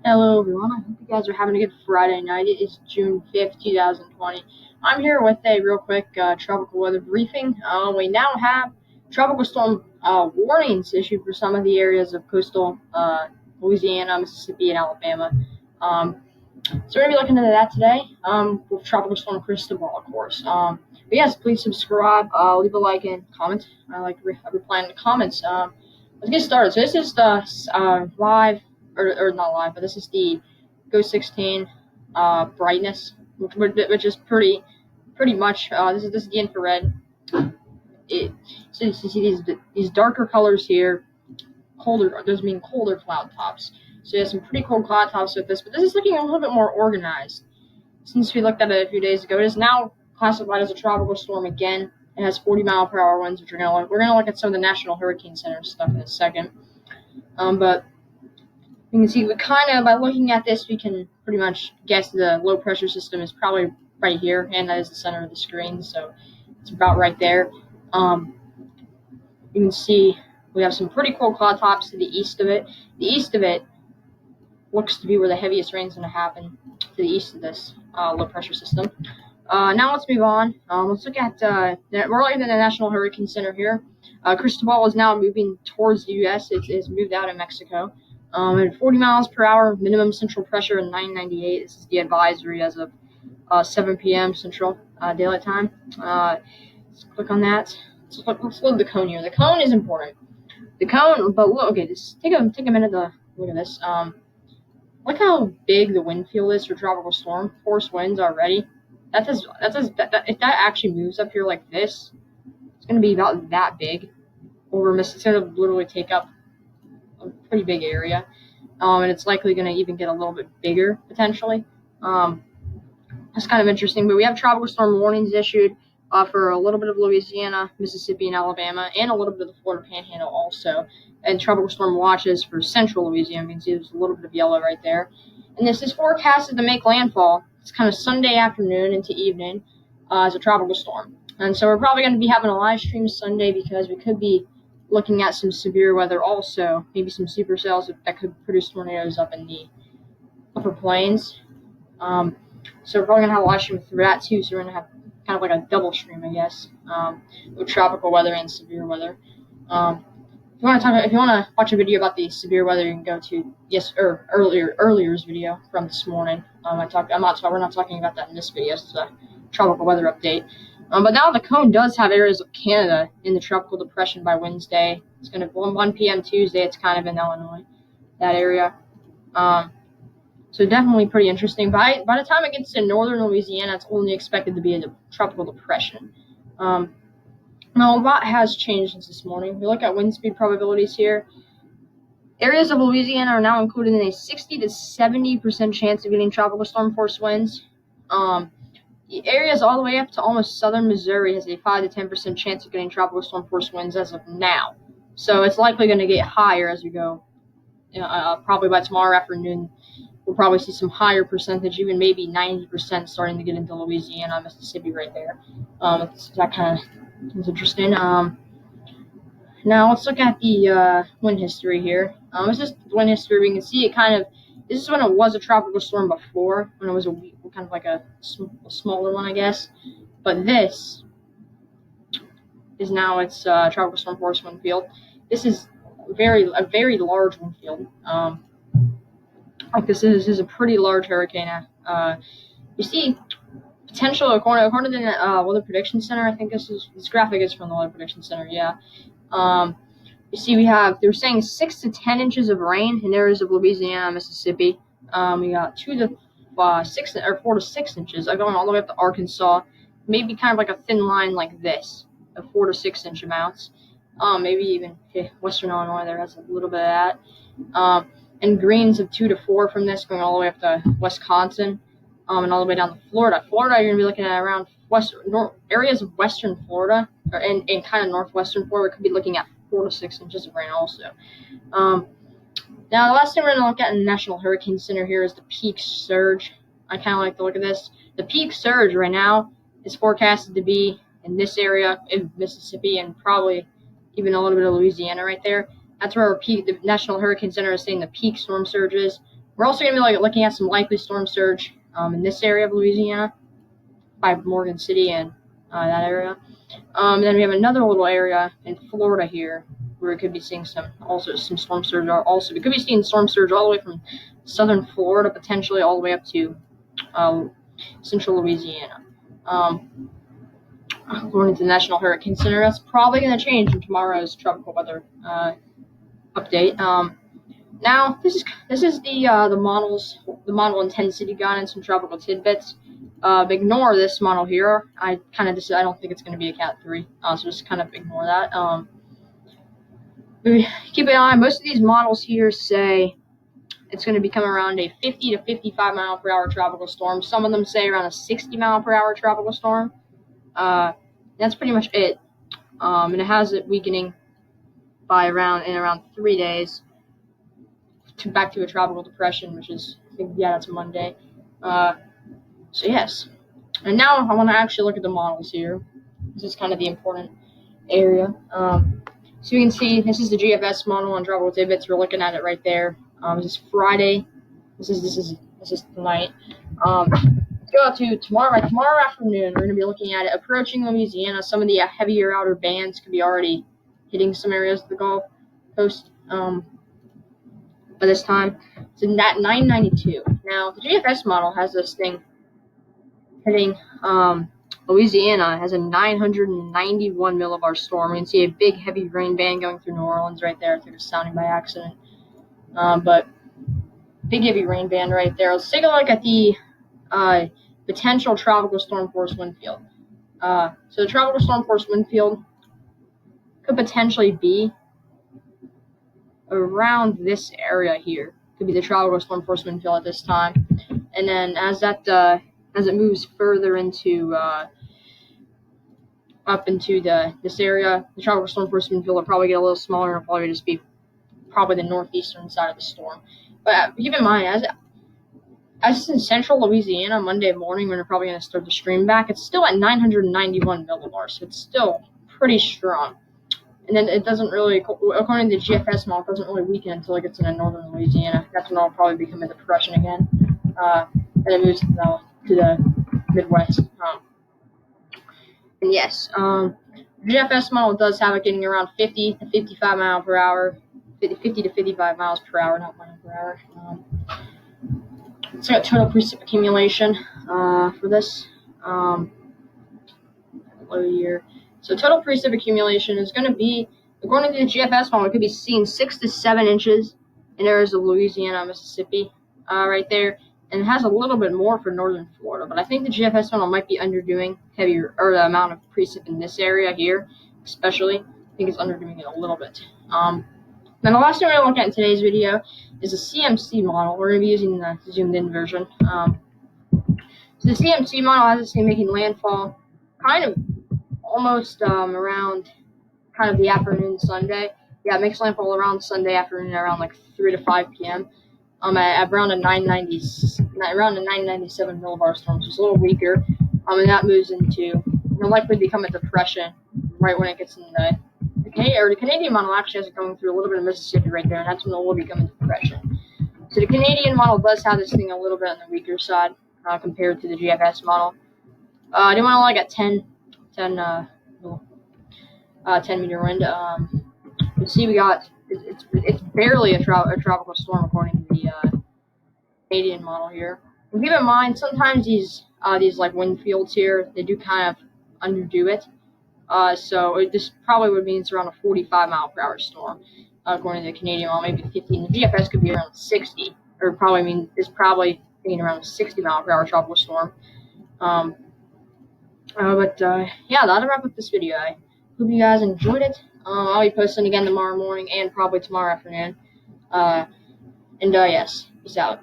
Hello everyone, I hope you guys are having a good Friday night. It is June 5th, 2020. I'm here with a real quick tropical weather briefing. We now have tropical storm warnings issued for some of the areas of coastal Louisiana, Mississippi, and Alabama. Um, so we're going to be looking into that today with Tropical Storm Cristobal, of course. But yes, please subscribe, leave a like, and comment. I like replying to comments. Let's get started. So this is the live, or not live, but this is the Ghost 16 brightness, which is pretty much, this is the infrared. So you see these darker colors here, those mean colder cloud tops. So you have some pretty cold cloud tops with this, but this is looking a little bit more organized. Since we looked at it a few days ago, it is now classified as a tropical storm again. It has 40-mile-per-hour winds, which we're gonna look at some of the National Hurricane Center stuff in a second. But you can see by looking at this, we can pretty much guess the low pressure system is probably right here, and that is the center of the screen, so it's about right there. You can see we have some pretty cold cloud tops to the east of it. The east of it looks to be where the heaviest rain is going to happen, to the east of this low pressure system. Now let's move on. Let's look at we're looking at the National Hurricane Center here. Cristobal is now moving towards the U.S. It's moved out of Mexico. At 40 miles per hour, minimum central pressure in 998. This is the advisory as of 7 p.m. Central Daylight Time. Let's click on that. Let's load the cone here. The cone is important. The cone, but look, okay, just take a minute to look at this. Look how big the wind field is for tropical storm force winds already. If that actually moves up here like this, it's going to be about that big over Mississippi. It's going to literally take up a pretty big area, and it's likely going to even get a little bit bigger potentially. That's kind of interesting. But we have tropical storm warnings issued for a little bit of Louisiana, Mississippi, and Alabama, and a little bit of the Florida Panhandle also. And tropical storm watches for central Louisiana. You can see there's a little bit of yellow right there. And this is forecasted to make landfall. It's kind of Sunday afternoon into evening as a tropical storm. And so we're probably going to be having a live stream Sunday because we could be looking at some severe weather also, maybe some supercells that could produce tornadoes up in the upper plains. So we're probably going to have a live stream for that too, so we're going to have kind of like a double stream, I guess, with tropical weather and severe weather. If you want to watch a video about the severe weather, you can go to earlier's video from this morning. We're not talking about that in this video. It's a tropical weather update. But now the cone does have areas of Canada in the tropical depression by Wednesday. It's going to 1 p.m. Tuesday. It's kind of in Illinois, that area. So definitely pretty interesting. By the time it gets to northern Louisiana, it's only expected to be a tropical depression. Now, a lot has changed since this morning. We look at wind speed probabilities here. Areas of Louisiana are now included in a 60 to 70% chance of getting tropical storm force winds. The areas all the way up to almost southern Missouri has a 5 to 10% chance of getting tropical storm force winds as of now. So it's likely going to get higher as we go. Probably by tomorrow afternoon, we'll probably see some higher percentage, even maybe 90% starting to get into Louisiana, Mississippi right there. That kind of is interesting. Now let's look at the wind history here. This is the wind history. We can see it this is when it was a tropical storm before, when it was kind of like a smaller one, I guess. But this is now its tropical storm force wind field. This is a very large wind field. This is a pretty large hurricane. You see potential according to the Weather Prediction Center. I think this graphic is from the Weather Prediction Center. Yeah. You see they're saying 6 to 10 inches of rain in areas of Louisiana, Mississippi. We got 4 to 6 inches going all the way up to Arkansas. Maybe kind of like a thin line like this of 4 to 6 inch amounts. Maybe even Western Illinois there has a little bit of that. And greens of 2 to 4 from this going all the way up to Wisconsin. And all the way down to Florida. Florida, you're going to be looking at around areas of western Florida and kind of northwestern Florida. We could be looking at 4 to 6 inches of rain also. Now, the last thing we're going to look at in the National Hurricane Center here is the peak surge. I kind of like the look of this. The peak surge right now is forecasted to be in this area in Mississippi and probably even a little bit of Louisiana right there. That's where the National Hurricane Center is saying the peak storm surge is. We're also going to be looking at some likely storm surge in this area of Louisiana by Morgan City and that area. Then we have another little area in Florida here where we could be seeing some storm surge. We could be seeing storm surge all the way from southern Florida, potentially all the way up to central Louisiana. According to the National Hurricane Center, that's probably going to change in tomorrow's tropical weather update. Now this is the model intensity guidance and tropical tidbits. Ignore this model here. I don't think it's going to be a Cat 3, so just kind of ignore that. Keep an eye. Most of these models here say it's going to become around a 50 to 55 mile per hour tropical storm. Some of them say around a 60 mile per hour tropical storm. That's pretty much it. And it has it weakening by around 3 days back to a tropical depression, which is, that's Monday. So yes. And now I want to actually look at the models here. This is kind of the important area. So you can see this is the GFS model on tropical tidbits. We're looking at it right there. This is Friday. This is tonight. Go out to tomorrow afternoon. We're going to be looking at it approaching Louisiana. Some of the heavier outer bands could be already hitting some areas of the Gulf Coast by this time. So that 992. Now the GFS model has this thing hitting Louisiana, has a 991 millibar storm. You can see a big heavy rain band going through New Orleans right there. I think it's sounding by accident. But big heavy rain band right there. Let's take a look at the potential tropical storm force wind field. So the tropical storm force wind field could potentially be around this area here. Could be the tropical storm force wind field at this time. And then as it moves further into up into this area, the tropical storm force wind field will probably get a little smaller and will probably just be the northeastern side of the storm. But keep in mind, as it's in central Louisiana Monday morning, when we're probably going to start the stream back, it's still at 991 millibars, so it's still pretty strong. And then it doesn't really, according to the GFS model, it doesn't really weaken until it gets into northern Louisiana. That's when it'll probably become a depression again. And it moves to the Midwest. And yes, the GFS model does have it getting around 50 to 55 mile per hour, 50 to 55 miles per hour, not mile per hour. Let's got total precip accumulation for this. Low year. So total precip accumulation is going to be, according to the GFS model, it could be seen 6 to 7 inches in areas of Louisiana, Mississippi, right there. And it has a little bit more for northern Florida, but I think the GFS model might be underdoing the amount of precip in this area here, especially. I think it's underdoing it a little bit. Then the last thing we're going to look at in today's video is a CMC model. We're going to be using the zoomed-in version. So the CMC model has this thing making landfall kind of almost around kind of the afternoon Sunday. Yeah, it makes landfall around Sunday afternoon, around like 3 to 5 p.m. At around a 997 millibar storm, so it's a little weaker. And that moves into, it'll likely become a depression right when it gets in the Canadian model actually has it going through a little bit of Mississippi right there, and that's when it will become a depression. So the Canadian model does have this thing a little bit on the weaker side compared to the GFS model. I do want to look at 10 meter wind. You see, we got it's barely a tropical storm according to the Canadian model here. And keep in mind, sometimes these like wind fields here, they do kind of underdo it. So this probably would mean it's around a 45 mile per hour storm, according to the Canadian model, maybe 15. The GFS could be around 60, or probably being around a 60 mile per hour tropical storm. Yeah, that'll wrap up this video. I hope you guys enjoyed it. I'll be posting again tomorrow morning and probably tomorrow afternoon. Yes, peace out.